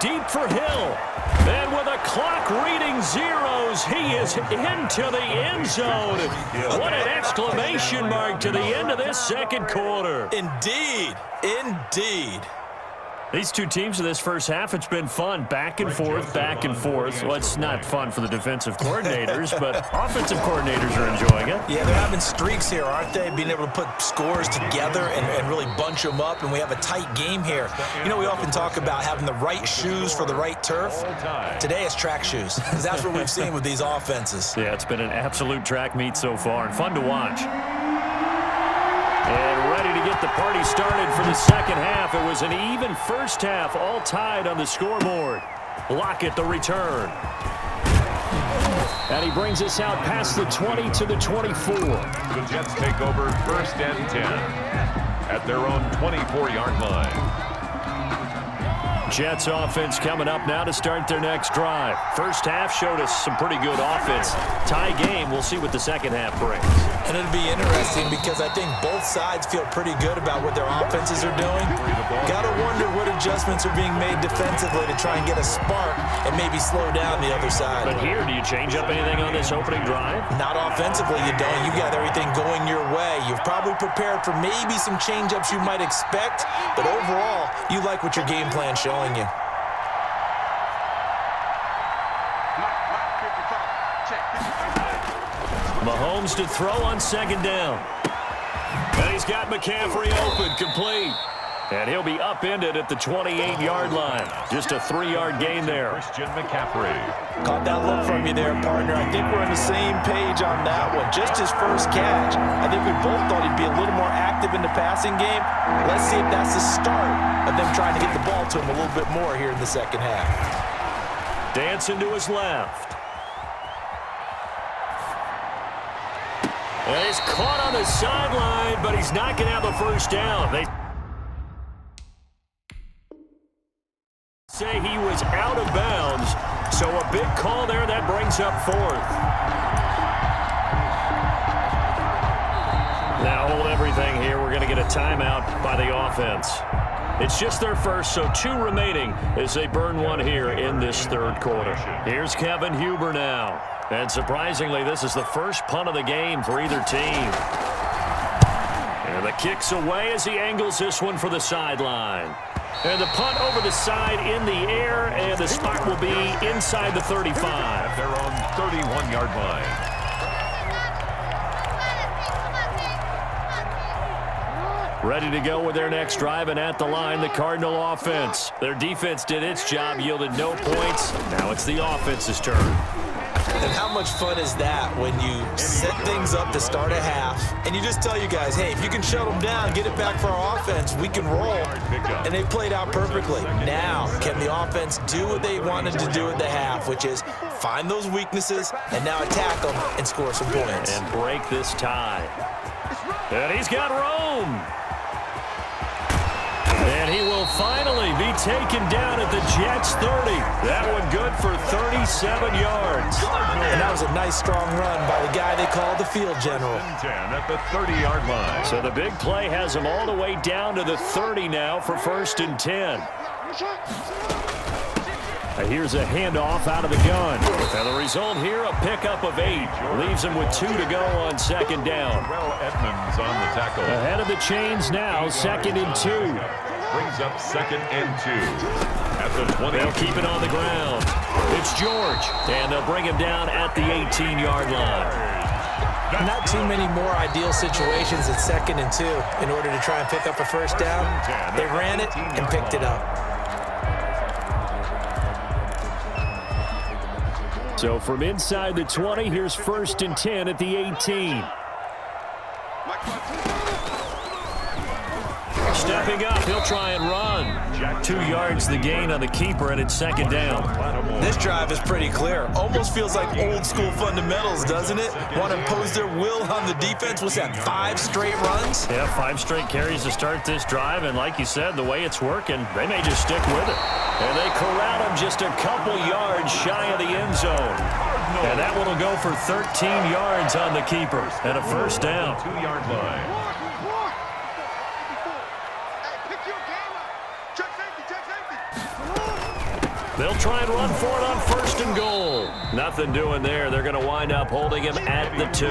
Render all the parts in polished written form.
Deep for Hill. And with a clock reading zeros, he is into the end zone. What an exclamation mark to the end of this second quarter. Indeed. Indeed. These two teams in this first half, it's been fun. Back and forth, back and forth. Well, it's not fun for the defensive coordinators, but offensive coordinators are enjoying it. Yeah, they're having streaks here, aren't they? Being able to put scores together and really bunch them up, and we have a tight game here. You know, we often talk about having the right shoes for the right turf. Today it's track shoes, because that's what we've seen with these offenses. Yeah, it's been an absolute track meet so far, and fun to watch. And ready to get the party started for the second half. It was an even first half, all tied on the scoreboard. Lockett the return. And he brings us out past the 20 to the 24. The Jets take over 1st and 10 at their own 24-yard line. Jets offense coming up now to start their next drive. First half showed us some pretty good offense. Tie game, we'll see what the second half brings. And it'll be interesting because I think both sides feel pretty good about what their offenses are doing. Got to wonder what adjustments are being made defensively to try and get a spark and maybe slow down the other side. But here, do you change up anything on this opening drive? Not offensively, you don't. You've got everything going your way. You've probably prepared for maybe some change-ups you might expect, but overall, you like what your game plan's showing you. Mahomes to throw on second down. And he's got McCaffrey open, complete. And he'll be upended at the 28-yard line. Just a 3-yard gain there. Christian McCaffrey. Caught that look from you there, partner. I think we're on the same page on that one. Just his first catch. I think we both thought he'd be a little more active in the passing game. Let's see if that's the start of them trying to get the ball to him a little bit more here in the second half. Dancing to his left. And he's caught on the sideline, but he's not going to have a first down. They say he was out of bounds, so a big call there that brings up 4th. Now hold everything here. We're going to get a timeout by the offense. It's just their first, so 2 remaining as they burn one here in this third quarter. Here's Kevin Huber now. And surprisingly, this is the first punt of the game for either team. And the kick's away as he angles this one for the sideline. And the punt over the side in the air, and the spot will be inside the 35. At their own 31-yard line. Ready to go with their next drive, and at the line, the Cardinal offense. Their defense did its job, yielded no points. Now it's the offense's turn. And how much fun is that when you set things up to start a half, and you just tell you guys, hey, if you can shut them down, get it back for our offense, we can roll. And they played out perfectly. Now, can the offense do what they wanted to do at the half, which is find those weaknesses and now attack them and score some points. And break this tie. And he's got Rome. And he will finally be taken down at the Jets' 30. That one good for 37 yards. And that was a nice, strong run by the guy they called the field general. 10 at the 30-yard line. So the big play has him all the way down to the 30 now for 1st and 10. Here's a handoff out of the gun. And the result here, a pickup of 8. Leaves him with 2 to go on second down. Well, Edmonds on the tackle. Ahead of the chains now, 2nd and 2. Brings up 2nd and 2. At the 20. They'll keep it on the ground. It's George. And they'll bring him down at the 18-yard line. Not too many more ideal situations at 2nd and 2 in order to try and pick up a first down. They ran it and picked it up. So from inside the 20, here's 1st and 10 at the 18. Stepping up, he'll try and run. 2 yards the gain on the keeper, and it's 2nd down. This drive is pretty clear. Almost feels like old school fundamentals, doesn't it? Want to impose their will on the defense. What's that, 5 straight runs? Yeah, 5 straight carries to start this drive, and like you said, the way it's working, they may just stick with it. And they corral him just a couple yards shy of the end zone. And that one will go for 13 yards on the keeper and a first down. 2-yard line. They'll try and run for it on first and goal. Nothing doing there. They're going to wind up holding him at the 2.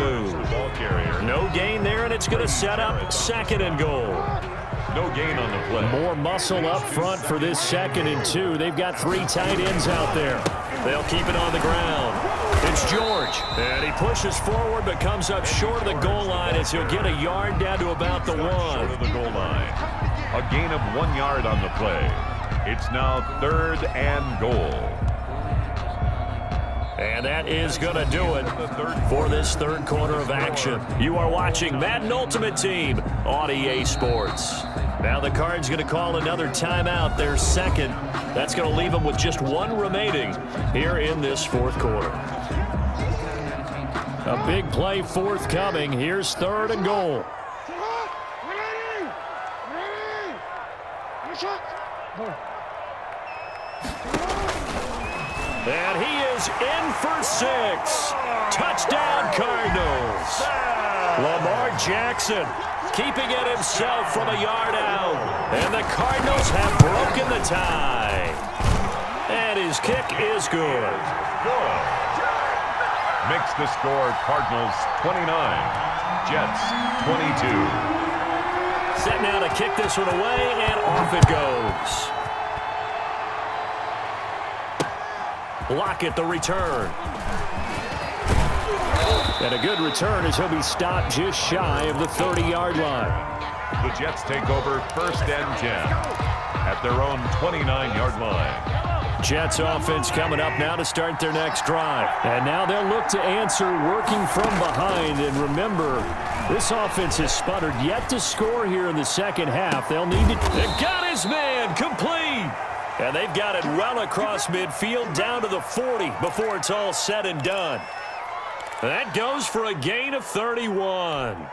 No gain there, and it's going to set up second and goal. No gain on the play. More muscle up front for this second and 2. They've got 3 tight ends out there. They'll keep it on the ground. It's George. And he pushes forward but comes up short of the goal line as he'll get a yard down to about the 1. Short of the goal line. A gain of 1 yard on the play. It's now 3rd and goal. And that is going to do it for this third quarter of action. You are watching Madden Ultimate Team on EA Sports. Now the Cards going to call another timeout, their second. That's going to leave them with just 1 remaining here in this fourth quarter. A big play forthcoming. Here's 3rd and goal. And he is in for 6. Touchdown, Cardinals. Lamar Jackson keeping it himself from a yard out. And the Cardinals have broken the tie. And his kick is good. Makes the score Cardinals 29, Jets 22. Set now to kick this one away, and off it goes. Lockett the return. And a good return as he'll be stopped just shy of the 30-yard line. The Jets take over 1st and 10 at their own 29-yard line. Jets offense coming up now to start their next drive. And now they'll look to answer working from behind. And remember, this offense has sputtered yet to score here in the second half. They'll need to... They've got his man complete. And they've got it well across midfield down to the 40 before it's all said and done. That goes for a gain of 31.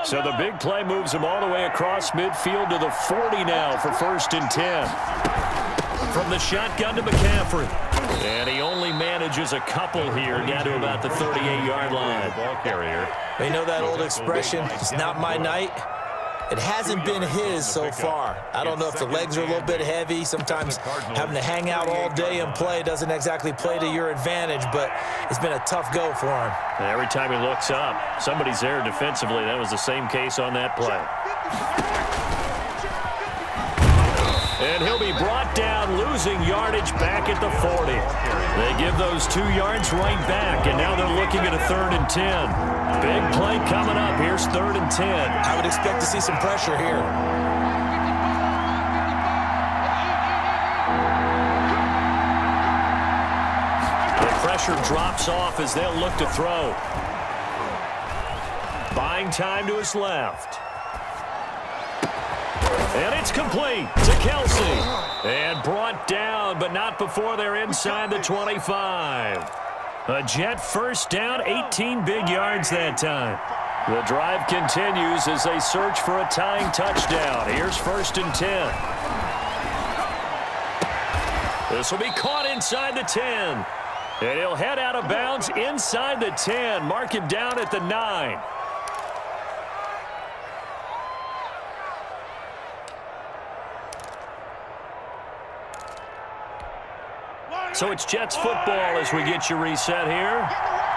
So the big play moves him all the way across midfield to the 40 now for 1st and 10. From the shotgun to McCaffrey. And he only manages a couple here down to about the 38-yard line. Ball carrier. You know that old expression, it's not my night? It hasn't been his so far. I don't know if the legs are a little bit heavy. Sometimes having to hang out all day and play doesn't exactly play to your advantage, but it's been a tough go for him. And every time he looks up, somebody's there defensively. That was the same case on that play. And he'll be brought down, losing yardage back at the 40. They give those 2 yards right back, and now they're looking at a 3rd and 10. Big play coming up. Here's 3rd and 10. I would expect to see some pressure here. The pressure drops off as they'll look to throw. Buying time to his left. And it's complete to Kelsey. And brought down, but not before they're inside the 25. A Jet first down, 18 big yards that time. The drive continues as they search for a tying touchdown. Here's 1st and 10. This will be caught inside the 10. And he'll head out of bounds inside the 10. Mark him down at the 9. So it's Jets football as we get you reset here.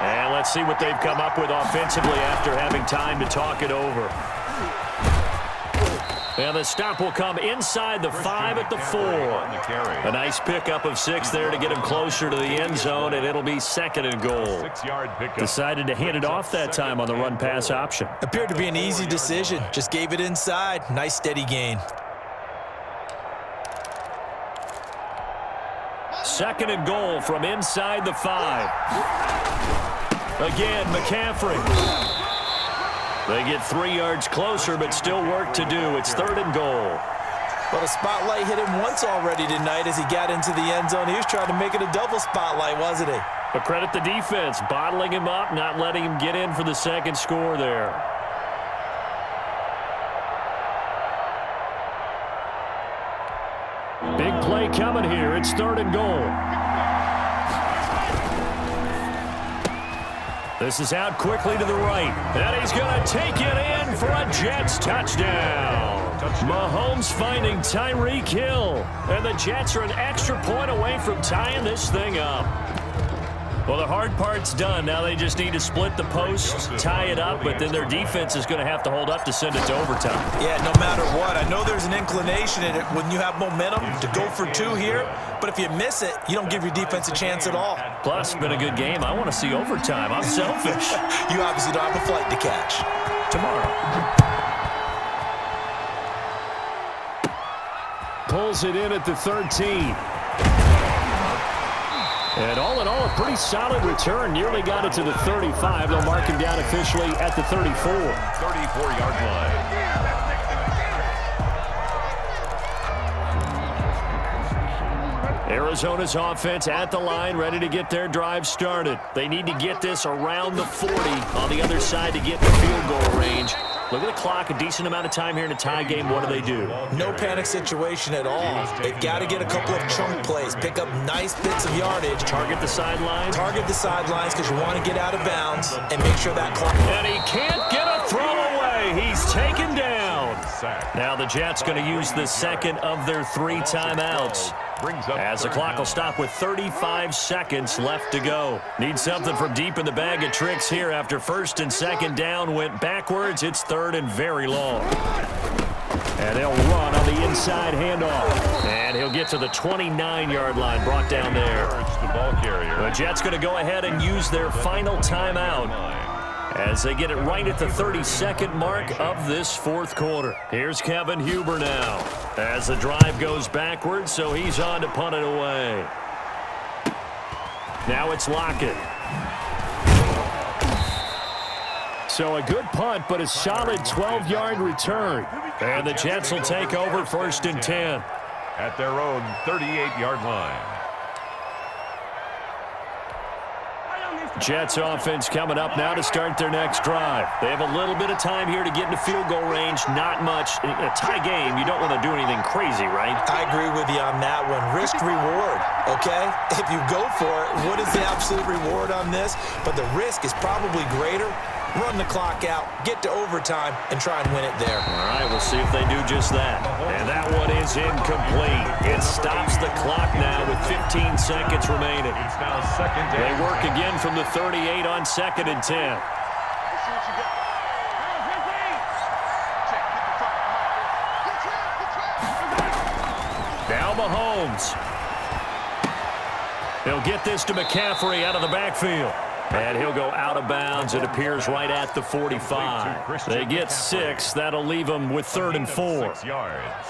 And let's see what they've come up with offensively after having time to talk it over. And the stop will come inside the 5 at the 4. A nice pickup of 6 there to get him closer to the end zone, and it'll be 2nd and goal. 6-yard pickup. Decided to hand it off that time on the run-pass option. Appeared to be an easy decision. Just gave it inside. Nice steady gain. 2nd and goal from inside the 5. Again, McCaffrey. They get 3 yards closer, but still work to do. It's 3rd and goal. Well, the spotlight hit him once already tonight as he got into the end zone. He was trying to make it a double spotlight, wasn't he? But credit the defense, bottling him up, not letting him get in for the second score there. Big play coming here. It's 3rd and goal. This is out quickly to the right. And he's going to take it in for a Jets touchdown. Mahomes finding Tyreek Hill. And the Jets are an extra point away from tying this thing up. Well, the hard part's done. Now they just need to split the posts, tie it up, but then their defense is going to have to hold up to send it to overtime. Yeah, no matter what. I know there's an inclination in it when you have momentum to go for two here, but if you miss it, you don't give your defense a chance at all. Plus, it's been a good game. I want to see overtime. I'm selfish. You obviously don't have a flight to catch. Tomorrow. Pulls it in at the 13. And all in all, a pretty solid return. Nearly got it to the 35. They'll mark him down officially at the 34. 34-yard line. Arizona's offense at the line, ready to get their drive started. They need to get this around the 40 on the other side to get the field goal range. Look at the clock, a decent amount of time here in a tie game. What do? No panic situation at all. They've got to get a couple of chunk plays, pick up nice bits of yardage. Target the sidelines. Target the sidelines because you want to get out of bounds and make sure that clock. And he can't get a throw away. He's taken down. Now the Jets going to use the second of their 3 timeouts. As the clock will stop with 35 seconds left to go. Need something from deep in the bag of tricks here after first and second down went backwards. It's third and very long. And they'll run on the inside handoff. And he'll get to the 29-yard line, brought down there. The Jets going to go ahead and use their final timeout as they get it right at the 32nd mark of this fourth quarter. Here's Kevin Huber now as the drive goes backwards, so he's on to punt it away. Now it's Lockett. So a good punt, but a solid 12-yard return. And the Jets will take over first and 10. At their own 38-yard line. Jets offense coming up now to start their next drive. They have a little bit of time here to get into field goal range. Not much. In a tie game, you don't want to do anything crazy, right? I agree with you on that one. Risk reward, okay? If you go for it, what is the absolute reward on this? But the risk is probably greater. Run the clock out, get to overtime, and try and win it there. All right, we'll see if they do just that. And that one is incomplete. It stops the clock now with 15 seconds remaining. It's now second down. They work again from the 38 on second and 10. Now Mahomes. He'll get this to McCaffrey out of the backfield. And he'll go out of bounds. It appears right at the 45. They get 6. That'll leave them with 3rd and 4. 6 yards.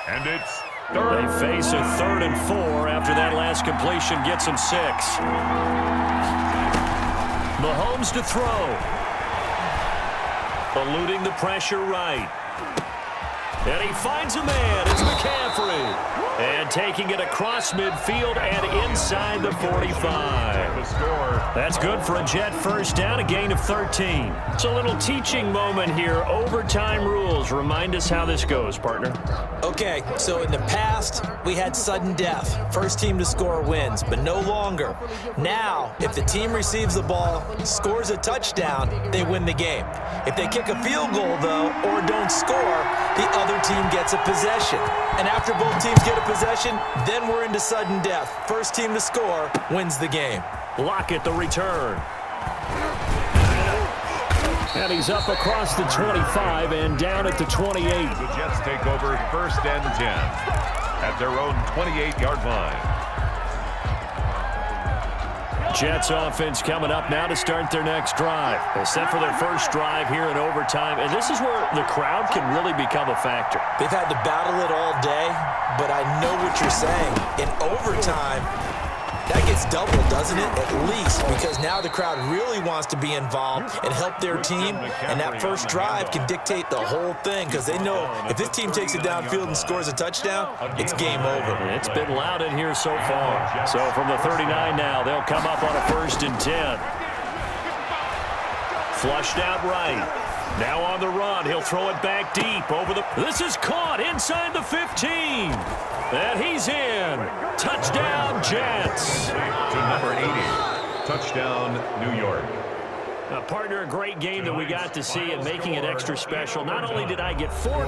And it's third. They face a 3rd and 4 after that last completion gets them 6. Mahomes to throw. Eluding the pressure right. And he finds a man. It's McCaffrey. And taking it across midfield and inside the 45. That's good for a Jet first down, a gain of 13. It's a little teaching moment here. Overtime rules. Remind us how this goes, partner. Okay, so in the past, we had sudden death. First team to score wins, but no longer. Now, if the team receives the ball, scores a touchdown, they win the game. If they kick a field goal, though, or don't score, the other team gets a possession. And after both teams get a possession, then we're into sudden death. First team to score wins the game. Lockett the return. And he's up across the 25 and down at the 28. The Jets take over first and 10 at their own 28-yard line. Jets offense coming up now to start their next drive. They set for their first drive here in overtime, and this is where the crowd can really become a factor. They've had to battle it all day, but I know what you're saying. In overtime, that gets doubled, doesn't it? At least, because now the crowd really wants to be involved and help their team, and that first drive can dictate the whole thing because they know if this team takes it downfield and scores a touchdown, it's game over. It's been loud in here so far. So from the 39 now, they'll come up on a first and 10. Flushed out right. Now on the run, he'll throw it back deep over the... This is caught inside the 15. And he's in. Touchdown, Jets. To number 80. Touchdown, New York. Partner, a great game that we got to see and making it extra special. Not only did I get 4